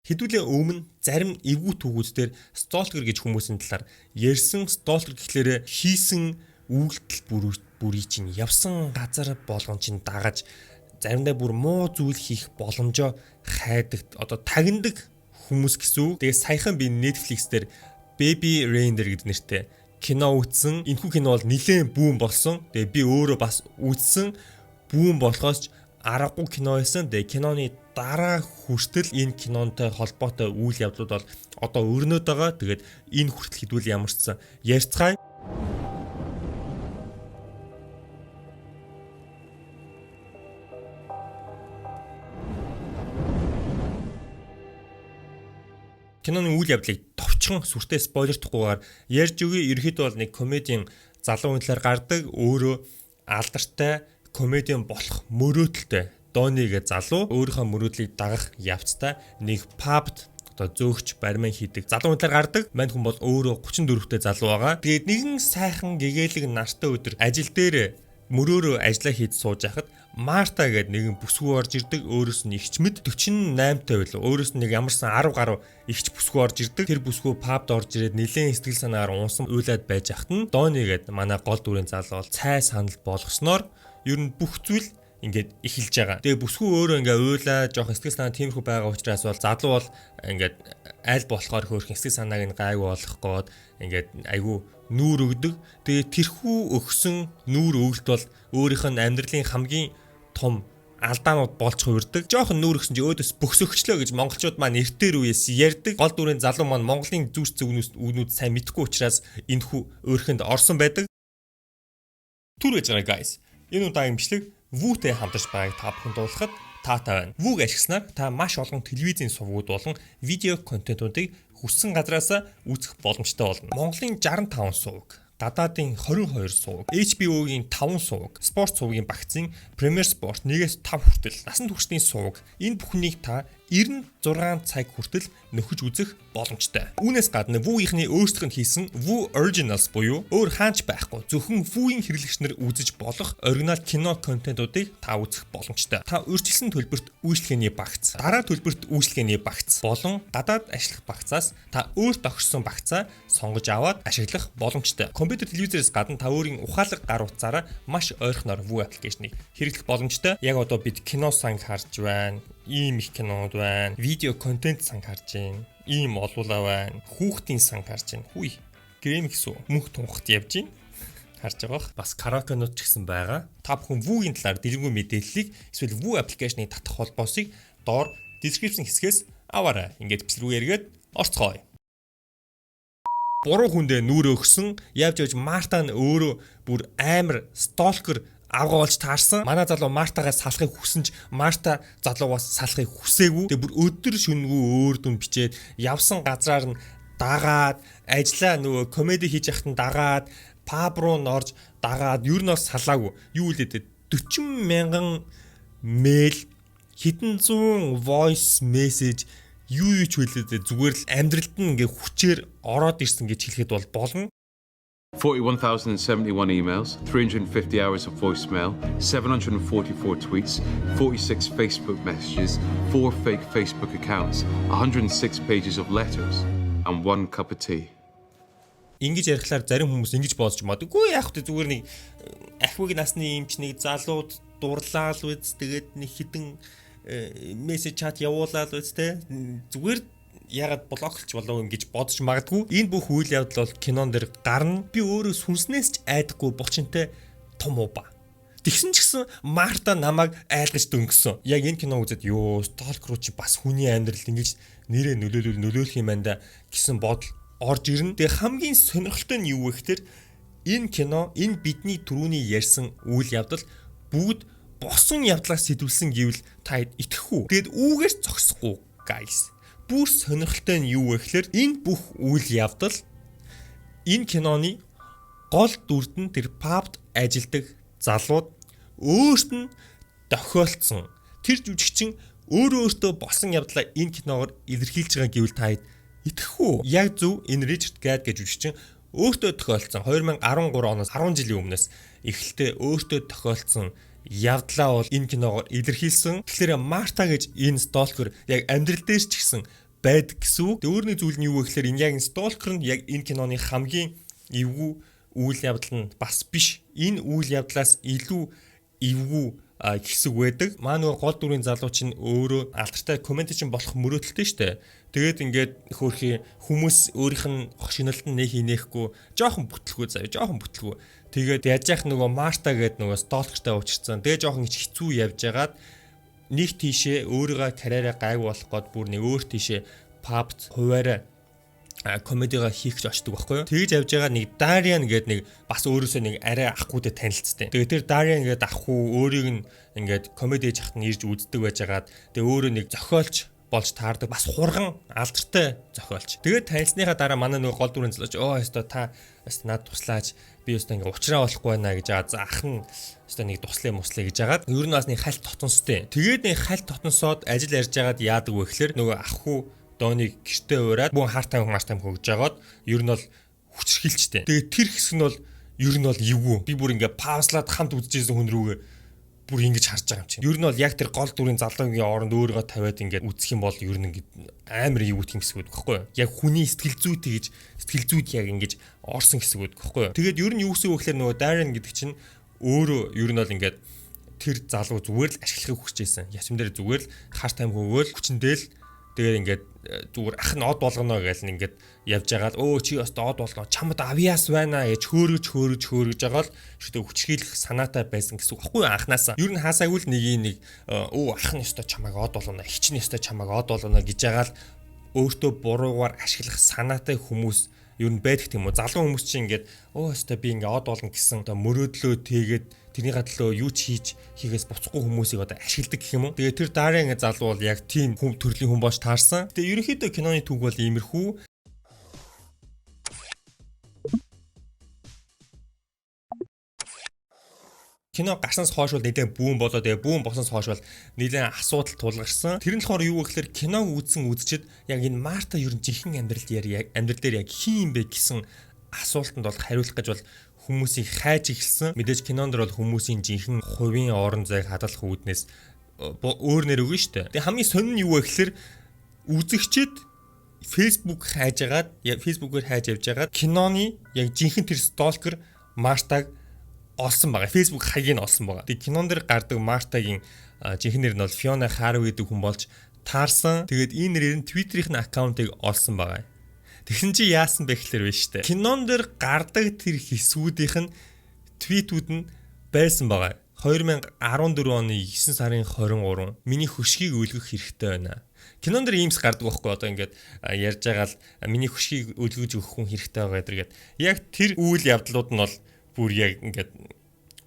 Хэдүүлээ өмнө зарим эвгүй түүхүүдээр сталкер гэж хүмүүсийн талаар ярьсан. Сталкер гэхлээр хийсэн үйлдэл бүрийг чинь явсан газар болгон чинь дагаж заримдаа бүр муу зүйл хийх боломжоо хайдаг, одоо тагнадаг хүмүүс гэсэн үг. Тэгээ саяхан би Netflix дээр Baby Reindeer гэдэг нэртэй кино үзсэн. Энэхүү кино бол нэлээд бүүн болсон. Тэгээ би өөрөө бас үзсэн. Бүүн болохоос аргагүй кино байсан. Тэгээ киноны дараа хүртэл энэ кинонтой холбоотой үйл явдлууд бол одоо өрнөд байгаа. Тэгээд энэ хүртэл хэдүүл ямарчсан ярьцгаая. Киноны үйл явдлыг товчхон сүртэй спойлердохгүйгээр ярьж өгье. Ерөнхийдөө бол нэг комедийн залуу хүн талаар гардаг, өөрөө алдартай комедиан болох мөрөөдөлтэй Дони гэж залуу өөрийнхөө мөрөөдлийг дагах явцдаа нэг пабд одоо зөөгч бармен хийдэг залуу хүн талаар гардаг. Мань хүн бол өөрөө 34-тэй залуу байгаа. Тэгээд нэгэн сайхан гэгээлэг нартай өдөр ажил дээр мөрөөрөө ажиллаа хийж сууж байхад Марта гэдэг нэгэн бүсгүй орж ирдэг. Өөрөөс нь эгчмэд 48-тай байлаа. Өөрөөс нь нэг ямарсан 10 гаруй эгч бүсгүй орж ирдэг. Тэр бүсгүй пабд орж ирээд нэлээд сэтгэл санаагаар унсан уйлаад байж хахад нь Дони гэдэг манай гол дүрийн залуу бол цай санал болгосноор ер нь бүх зүйл ингээд эхэлж байгаа. Тэгээ бүсгүй өөрөө ингээ уйлаа жоох сэтгэл санаа тиймэрхүү байгаа учраас бол залуу бол ингээд аль болохоор хөөрхөн сэтгэл санааг нь гайгүй болгох гээд ингээд айгүй нүүр өгдөг. Тэгээ тэрхүү өгсөн нүүр өгөлт бол өөрийнх нь амьдралын хамгийн том алдаанууд болж хувирдаг. Жохон нүүр өгсөн чи өөдөөс бөксөгчлөө гэж монголчууд маань эртээр үеэс ярьдаг. Гол дүрийн залуу маань Монголын зүрх зүгнүүд сайн мэдгүй учраас энэхүү өөрхөнд орсон байдаг. Түр гэж байгаа guys. Энэ удаагийн бичлэг Вүүтэй хамтарч байгааг та бүхэнд дуулахад таатай байна. Вүүг ашигласнаар та маш олон телевизийн сувгууд болон видео контентуудыг хүссэн газраас үзэх боломжтой болно. Монголын 65 сувг, гадаадын 22 сувг, HBO-гийн 5 сувг, спорт сувгийн багцын Premier Sport 1-5 хүртэл насан туршийн сувг. Энэ бүхнийг та 96 цаг хүртэл нөхөж үзэх боломжтой. Үүнээс гадна Вүүийнхний өөрсдөх нь хийсэн Voo Originals буюу өөр хаач байхгүй зөвхөн Voo-ийн хэрэглэгч нар үзэж болох оригинал кино контентуудыг та үзэх боломжтой. Та урьдчилсан төлбөрт үйлчлэгээний багц, дараа төлбөрт үйлчлэгээний багц болон гадаад ашиглах багцаас та өөр тохирсон багцаа сонгож аваад ашиглах боломжтой. Компьютер телевизээс гадна та өөрийн ухаалаг гар утсаараа маш ойрхоноор Voo аппликейшнийг хэрэглэх боломжтой. Яг одоо бид кино санг харж байна. Ийм их кинод байна. Видео контент санг харж байна. Ийм олуулаа байна. Хүүхдийн санг харж байна. Хүй. Грэм гэсэн мөнх тунхад явж байна. Харж байгаа. Бас караокенууд ч гэсэн байгаа. Та бүхэн Voo-гийн талаар дэлгэрэнгүй мэдээллийг эсвэл Voo аппликейшнийг татах холбоосыг доор description хэсгээс аваарай. Ингээд бичлэг рүү эргээд орцгоё. Буруу хүндээ нүүр өгсөн. Явж Марта нь өөрөө бүр амар сталкер авгаалж таарсан. Манай залуу Мартагаас салахыг хүсэн ч Марта залуугаас салахыг хүсээгүй. Тэгээ бүр өдөр шөнөгүй өөр дүн бичээд явсан газраар нь дагаад, ажиллаа нөгөө комеди хийж яхад нь дагаад, паб руу норж дагаад, ер нь бас салаагүй. Юу үлээдээ 40,000 мэйл, хэдэн зуун voice message юу ч үлээдээ зүгээр л амьдралд нь ингээ хүчээр ороод ирсэн гэж хэлэхэд бол болно. 41,071 emails, 350 hours of voicemail, 744 tweets, 46 Facebook messages, 4 fake Facebook accounts, 106 pages of letters, and 1 cup of tea. Ингэж ярихлаар зарим хүмүүс ингэж бодож магадгүй яах вэ зүгээр нэг ахвиг насны эмч нэг залууд дурлаа л үз тэгээд нэг хідэн мессеж чат явуулаад үз тэ зүгээр ягаад блоклж болов ингэж бодож магадгүй. Энэ бүх үйл явдал бол кинон дэр гарна. Би өөрөө сүнснээс ч айдаггүй булчинтай том уба. Тэгсэн ч гэсэн Марта намайг айлгаж дөнгөсөн. Яг энэ кино үзээд ёо сталкер руу чи бас хүний амьдралд ингэж нэрээ нөлөөлөх юм байна да гэсэн бодол орж ирнэ. Тэгээ хамгийн сонирхолтой нь юу вэ гэхээр энэ кино энэ бидний түрүүний ярьсан үйл явдал бүгд босон явдлаас сэтүүлсэн гэвэл та итгэхгүй. Тэгэд үүгээр зогсохгүй guys. Бүр сонирхолтой нь юу вэ гэхээр энэ бүх үйл явдал энэ киноны гол дүрд нь тэр пабд ажилдаг залууд өөрт нь тохиолдсон тэр жүжигчин өөртөө болсон явдлаа энэ киногоор илэрхийлж байгаа гэвэл та итгэхгүй. Яг зөв энэ Ричард Гад гэж жүжигчин өөртөө тохиолдсон 2013 оноос 10 жилийн өмнөөс эхэлтэй өөртөө тохиолдсон явдлаа бол энэ киногоор илэрхийлсэн. Тэгэхээр Марта гэж энэ сталкер яг амьдрал дээр ч гэсэн байдаг гэсэн үг. Тэгээ өөр нэг зүйл нь юу вэ гэхээр энэ яг Stalker нь яг энэ киноны хамгийн эвгүй үйл явдал нь бас биш. Энэ үйл явдлаас илүү эвгүй хэсэг байдаг. Маа нөгөө гол дүрийн залуу чинь өөрөө алдартай комент чинь болох мөрөөдөлтэй шүү дээ. Тэгээд ингээд хөөрхий хүмүүс өөрийнх нь хошигнолд нь нээхгүй жоохон бүтлгүй заяа, жоохон бүтлгүй. Тэгээд яаж яах нөгөө Марта гэдэг нөгөө сталкертай уучирсан. Тэгээ жоохон хэцүү явж байгаад нэг тийшээ өөрийгөө карьераа гайг болох гээд бүр нэг өөр тийшээ пабт хуваараа комедига хийх гэж очдөг байхгүй юу. Тэгж явж байгаа нэг Дариан гэдэг нэг бас өөрөөсөө нэг арай ахгүйтэй танилцсан. Тэгээд тэр Дариан гэдэг ахгүй өөрийг нь ингээд комеди хийж хахад нь ирж үздэг байжгаад тэгээд өөрөө нэг зохиолч болж таардаг бас хурган алдартай зохиолч. Тэгээд танилцсныхаа дараа манай нөгөө гол дүрийн залууч өстө та өстө над туслаач би өстө ингээд уучраа болохгүй байна гэж аа ах нь өстө нэг туслая муслая гэж яагаад ер нь бас нэг хальт тотонстой. Тэгээд нэг хальт тотонсоод ажил ярьж байгаад яадаг вэ гэхээр нөгөө ахгүй Доныг гэртээ уураад бүх хар тайм хөгж жагаад ер нь бол хүчрхийлчтэй. Тэгээд тэр хэсэг нь бол ер нь бол эвгүй. Би бүр ингээ пауслаад хамт үзчихсэн хүн рүүгээ бүр ингэж харж байгаа юм чинь. Ер нь бол яг тэр гол дүрийн залуугийн оронд өөрийгөө тавиад ингээ үзэх юм бол ер нь ингээ амар эвгүй тийм хэсэг байдаг байхгүй юу? Яг хүний сэтгэл зүйт гэж сэтгэл зүйд яг ингэж орсон хэсэг байдаг байхгүй юу? Тэгээд ер нь юу гэсэн үг гэхээр нөгөө Darren гэдэг чинь өөрөө ер нь бол ингээ тэр залуу зүгээр л ашиглахыг хүсэж байсан. Ясм дээр зүгээр л хар тайм хөгөөл хүчнэдэл тэгээд ингээд зүгээр ах нь од болгоно гэж ингээд явж байгаад чи бас од болгоо чамд авиас байна гэж хөөрөж байгаа л шүтэ хүчрхийлэх санаатай байсан гэсэн үг байхгүй анханасаа. Ер нь хаасаагүй л нэг ах нь өстой чамайг од болгоно хич нь өстой чамайг од болгоно гэж байгаа л өөртөө буруугаар ашиглах санаатай хүмүүс ер нь байдаг тийм үү. Залуу хүмүүс чинь ингээд өстой би ингээд од болгоно гэсэн одоо мөрөөдлөө тэгээд тэрний гадлаа юу ч хийгээс буцахгүй хүмүүсийг одоо ашигладаг гэх юм уу. Тэгээ тэр Дариан залуу бол яг тийм хүн төрлийн хүн болж таарсан. Тэгээ ерөнхийдөө киноны түүх бол иймэрхүү. Кино гарснаас хойш бол нэлээд бүүн болоо. Тэгээ бүүн боснаас хойш бол нэлээд асуудал тулгарсан. Тэр нь болохоор юу вэ гэхээр киног үзчихэд яг энэ Марта ер нь жинхэнэ амьдрал дээр яг хин юм бэ гэсэн асуултанд бол хариулах гэж бол хүмүүсийг хайж эхэлсэн. Мэдээж кинонд бол хүмүүсийн жинхэнэ хувийн орон зайг хадгалах үүднээс өөр нэр өгнө шүү дээ. Тэгээ хамгийн сонин нь юу вэ гэхээр үзэгчид Facebook Facebook-оор хайж явж байгаад киноны яг жинхэнэ тэр сталкер Мартаг олсон байгаа. Facebook хаягийг нь олсон байгаа. Тэгээ кинон дээр гардаг Мартагийн жинхэнэ нэр нь бол Fiona Harvey гэдэг хүн болж таарсан. Тэгээд энэ нэрээр нь Twitter-ийн аккаунтыг олсон байгаа. Тэгсэн чи яасан бэ гэхэлэр биш үү? Кинон дээр гардаг тэр хэсгүүдийнх нь твитүүд нь байсан байгаа. 2014 оны 9 сарын 23 миний хөшгийг өлгөх хэрэгтэй байна. Кинон дээр иймс гардаг байхгүй одоо ингээд ярьж байгаа л миний хөшгийг өлгөж өгөх хүн хэрэгтэй байгаа гэдэргээд яг тэр үйл явдлууд нь бол бүр яг ингээд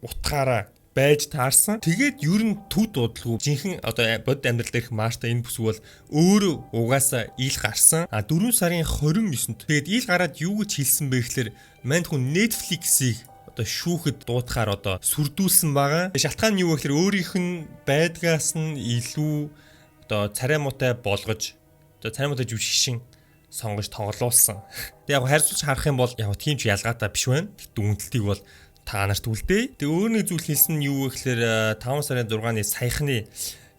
утгаараа байж таарсан. Тэгээд ер нь төв дуудлаггүй жинхэнэ одоо бодит амьдрал дээрх Марта энэ бүс бол өөрөө угаасаа ил гарсан. 4 сарын 29-нд. Тэгээд ил гараад юу гэж хэлсэн бэ гэхээр манд хүн Netflix-ийг одоо шүүхэд дуудахаар одоо сүрдүүлсэн байгаа. Шалтгаан нь юу вэ гэхээр өөрийнх нь байдгаас нь илүү одоо царай муутай болгож одоо царай муутай жүжигчин сонгож тоглуулсан. Тэг яг харьцуулж харах юм бол яг тийм ч ялгаатай биш байна. Тэгтээ үнэлтийг бол та нарт үлдээ. Тэг өөр нэг зүйл хэлсэн нь юу вэ гэхээр 5 сарын 6-ны саяхны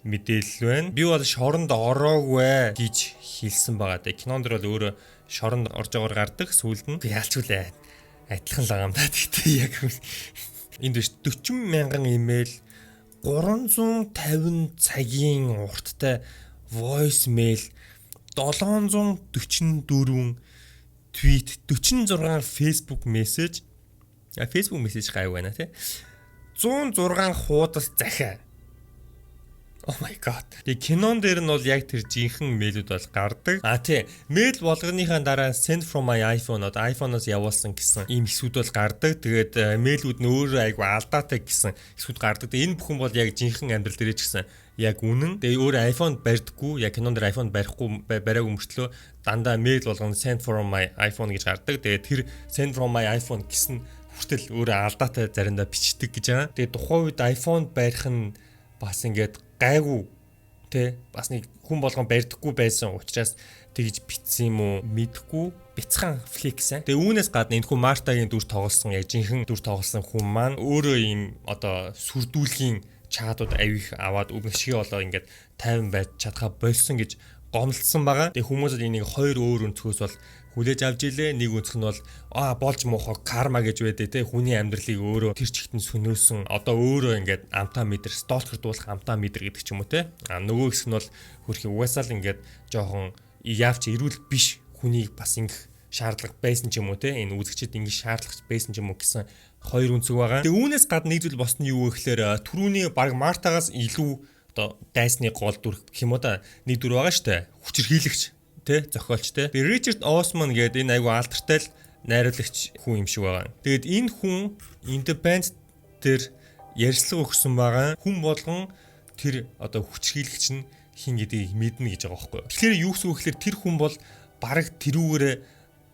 мэдээлэл байна. Би бол шоронд ороогүй гэж хэлсэн байгаа. Тэг кинонд дэр бол өөрөө шоронд орж байгаагаар гардаг сүүлд нь яалчгүй адилхан л байгаа юм да. Тэгтээ яг энд биш 40 мянган имэйл 350 цагийн урттай voice mail 744 tweet 46 Facebook message Facebook message гайв байна тий 106 хуудас захиа. Oh my god. Тэгээ кинон дээр нь бол яг тэр жинхэнэ мэйлүүд бол гардаг. Тий мэйл болгоныхаа дараа send from my iPhone одоо iPhone-оос явуулсан гэсэн ийм хэсгүүд бол гардаг. Тэгээд мэйлүүд нь өөрөө айгу алдаатай гэсэн хэсгүүд гардаг. Энэ бүхэн бол яг жинхэнэ амьдрал дээр ч гэсэн яг үнэн. Тэгээ өөрөө iPhone барьдаггүй. Яг кинон дээр iPhone бариагүй мөртлөө дандаа мэйл болгоно send from my iPhone гэж гардаг. Тэгээ тэр send from my iPhone гэсэн хүртэл өөрөө алдаатай заримдаа бичдэг гэж байгаа. Тэгээ тухайн үед iPhone барих нь бас ингээд гайгүй тий бас нэг хүн болгон барьдаггүй байсан учраас тэгж битсэн юм уу мэдхгүй бяцхан флекс. Тэгээ үүнээс гадна энэ хүн Мартагийн дүр тоглосон яг жинхэнэ дүр тоглосон хүн маань өөрөө ийм одоо сүрдүүлгийн чаадууд авих аваад өгнөшгөө болоо ингээд 50 байж чадхаа болсон гэж гомдлсон байгаа. Тэгээ хүмүүс энийг хоёр өөр өнцгөөс бол хүлээж авч илээ. Нэг өнцг нь бол болж муухай карма гэж байдэ те. Хүний амьдралыг өөрөө тэр чигтэн сөнөөсөн одоо өөрөө ингээд амтаа мэдэр сталкердуулах амтаа мэдэр гэдэг ч юм уу те. Нөгөө хэсэг нь бол хөрхи угаасаа л ингээд жоохон яавч эрүүл биш хүнийг бас ингэх шаардлага байсан ч юм уу те. Энэ үзэгчд ингэ шаардлага байсан ч юм уу гэсэн хоёр өнцөг байгаа. Тэгээ үүнээс гадна нэг зүйл босно юу гэхээр түрүүний баг Мартагаас илүү одоо дайсны гол дүр гэх юм уу да нэг дүр байгаа штэ. Хүчирхийлэгч тэ зохиолч тэ. Би Ричард Осман гэдэг энэ айгу алдартай л найруулагч хүн юм шиг байгаа. Тэгээд энэ хүн Independent дээр ярьцлага өгсөн байгаа. Хүн болгон тэр одоо хүчирхийлэгч нь хин гэдгийг мэднэ гэж байгаа байхгүй. Тэгэхээр юу гэсэн үг гэхээр тэр хүн бол бараг тэрүүгээр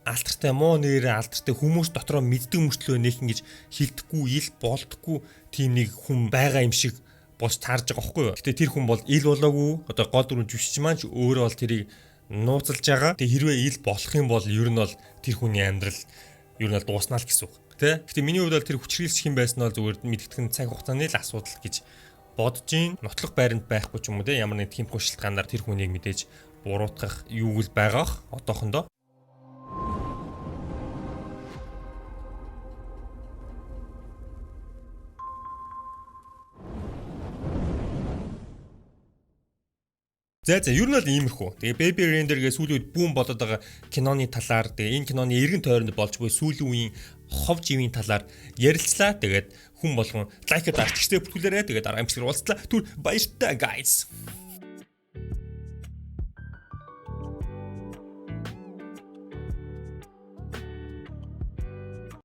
алдартай муу нэрээ алдартай хүмүүс дотроо мэддэг мөртлөө нэг ингэж хилдэхгүй ил болдохгүй тийм нэг хүн байгаа юм шиг болж таарж байгаа байхгүй юу. Гэтэ тэр хүн бол ил болоогүй одоо гол дүрм жүжигч маань ч өөрөө бол тэрийг нууцлж байгаа. Тэг хэрвээ ил болох юм бол ер нь бол тэр хүний амьдрал ер нь бол дуусна л гэсэн үг тий. Гэтэ миний хувьд бол тэр хүчрэлч хэм байсан нь зүгээр мэдгэдэх цаг хугацааны л асуудал гэж бодож гин. Нотлох байранд байхгүй ч юм уу тий. Ямар нэг тийм шалтгаанаар тэр хүнийг мэдээж буруутгах юу л байгаах одоохондоо. За ер нь бол иймэрхүү. Тэгээ Baby Render гэх сүүлийн үед бүүн болоод байгаа киноны талаар тэгээ энэ киноны эргэн тойронд болж буй сүүлийн үеийн хов живийн талаар ярилцлаа. Тэгээд хүн болгон лайк дарчигчтэй бүтүүлээрэй. Тэгээд дараа нь уулзлаа. Түр баяртай guys.